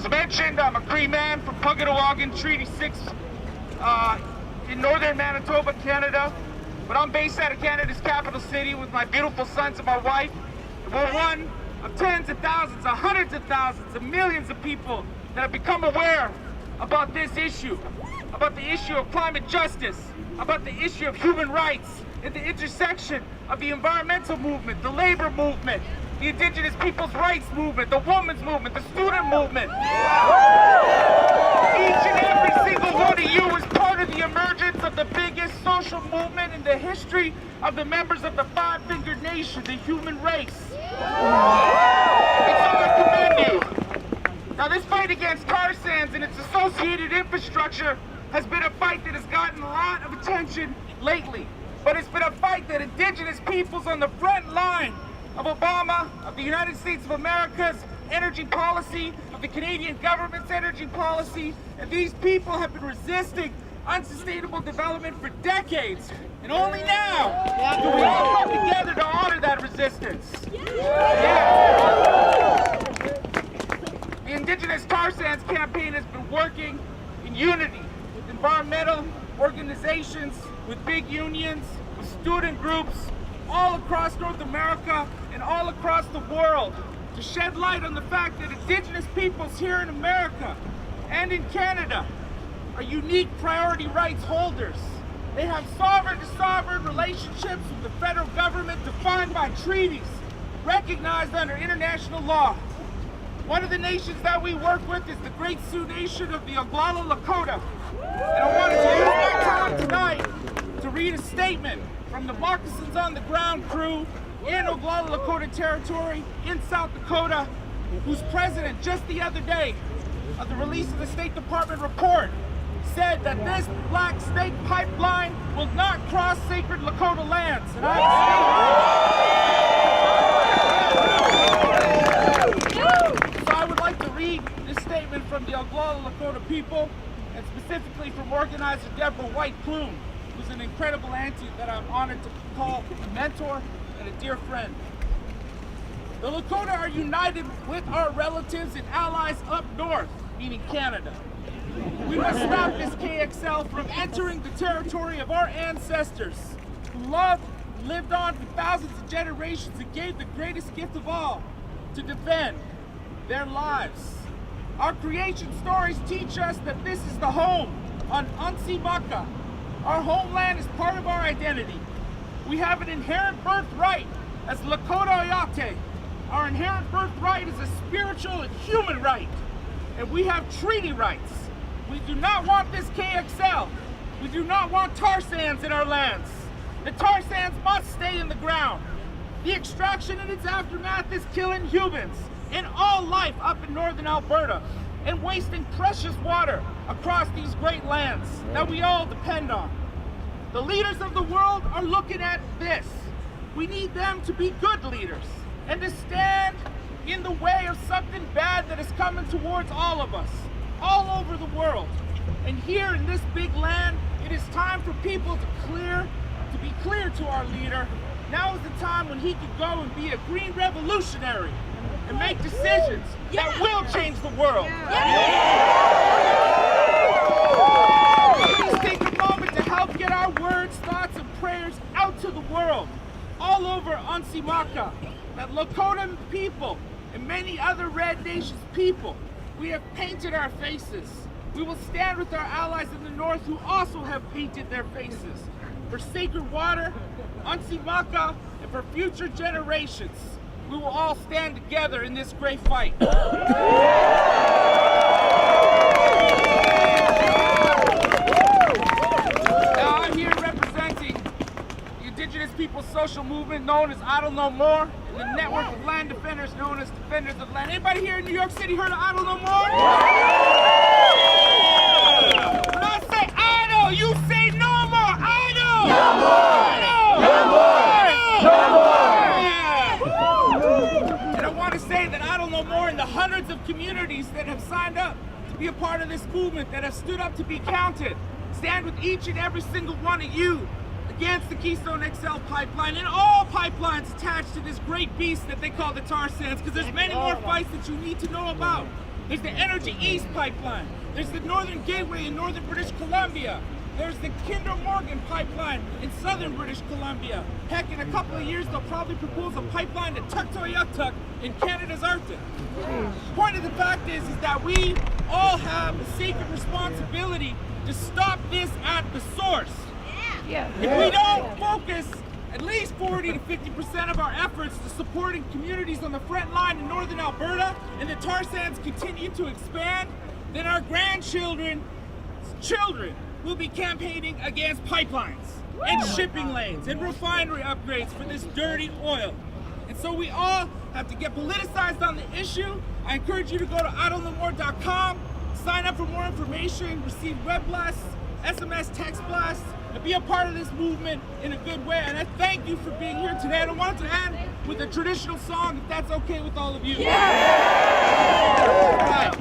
As mentioned, I'm a Cree man from Pugatawagan, Treaty 6 in northern Manitoba, Canada. But I'm based out of Canada's capital city with my beautiful sons and my wife. And we're one of tens of thousands, of hundreds of thousands, of millions of people that have become aware about this issue, about the issue of climate justice, about the issue of human rights, at the intersection of the environmental movement, the labor movement, the indigenous people's rights movement, the women's movement, the student movement. Each and every single one of you is part of the emergence of the biggest social movement in the history of the members of the Five-Fingered Nation, the human race. And so I commend you. Now, this fight against tar sands and its associated infrastructure has been a fight that has gotten a lot of attention lately. But it's been a fight that indigenous peoples on the front line of Obama, of the United States of America's energy policy, of the Canadian government's energy policy, and these people have been resisting unsustainable development for decades. And only now do we all come together to honor that resistance. Yeah. The Indigenous Tar Sands campaign has been working in unity with environmental organizations, with big unions, with student groups, all across North America and all across the world to shed light on the fact that indigenous peoples here in America and in Canada are unique priority rights holders. They have sovereign-to-sovereign relationships with the federal government defined by treaties, recognized under international law. One of the nations that we work with is the Great Sioux Nation of the Oglala Lakota. And I wanted to use my time tonight to read a statement from the Moccasins on the Ground crew in Oglala Lakota territory in South Dakota, whose president just the other day of the release of the State Department report said that this Black Snake pipeline will not cross sacred Lakota lands. And so I would like to read this statement from the Oglala Lakota people, and specifically from organizer Deborah White-Plume, who's an incredible auntie that I'm honored to call a mentor and a dear friend. The Lakota are united with our relatives and allies up north, meaning Canada. We must stop this KXL from entering the territory of our ancestors who loved, lived on for thousands of generations and gave the greatest gift of all, to defend their lives. Our creation stories teach us that this is the home on Ansimaka. Our homeland is part of our identity. We have an inherent birthright as Lakota Oyate. Our inherent birthright is a spiritual and human right. And we have treaty rights. We do not want this KXL. We do not want tar sands in our lands. The tar sands must stay in the ground. The extraction and its aftermath is killing humans and all life up in northern Alberta and wasting precious water across these great lands that we all depend on. The leaders of the world are looking at this. We need them to be good leaders and to stand in the way of something bad that is coming towards all of us, all over the world. And here in this big land, it is time for people to be clear to our leader. Now is the time when he could go and be a green revolutionary and make decisions that will change the world. Please take a moment to help get our words, thoughts, and prayers out to the world, all over Ansimaka, that Lakota people and many other Red Nations people, we have painted our faces. We will stand with our allies in the north who also have painted their faces for sacred water, Ansimaka, and for future generations. We will all stand together in this great fight. Now I'm here representing the Indigenous Peoples Social Movement known as Idle No More, and the network of land defenders known as Defenders of Land. Anybody here in New York City heard of Idle No More? When I say idle, you say no more. Idle! No more! Idle! No more! No more! And I want to say that Idle No More and the hundreds of communities that have signed up to be a part of this movement, that have stood up to be counted, stand with each and every single one of you against the Keystone XL pipeline and all pipelines attached to this great beast that they call the tar sands, because there's many more fights that you need to know about. There's the Energy East pipeline. There's the Northern Gateway in northern British Columbia. There's the Kinder Morgan pipeline in southern British Columbia. Heck, in a couple of years, they'll probably propose a pipeline to Tuktoyaktuk in Canada's Arctic. Point of the fact is that we all have a sacred responsibility to stop this at the source. If we don't focus at least 40 to 50% of our efforts to supporting communities on the front line in northern Alberta, and the tar sands continue to expand, then our grandchildren's children will be campaigning against pipelines and shipping lanes and refinery upgrades for this dirty oil. And so we all have to get politicized on the issue. I encourage you to go to idlenomore.com, sign up for more information, receive web blasts, SMS text blasts, and be a part of this movement in a good way. And I thank you for being here today. And I wanted to end with a traditional song, if that's okay with all of you. Yeah! All right.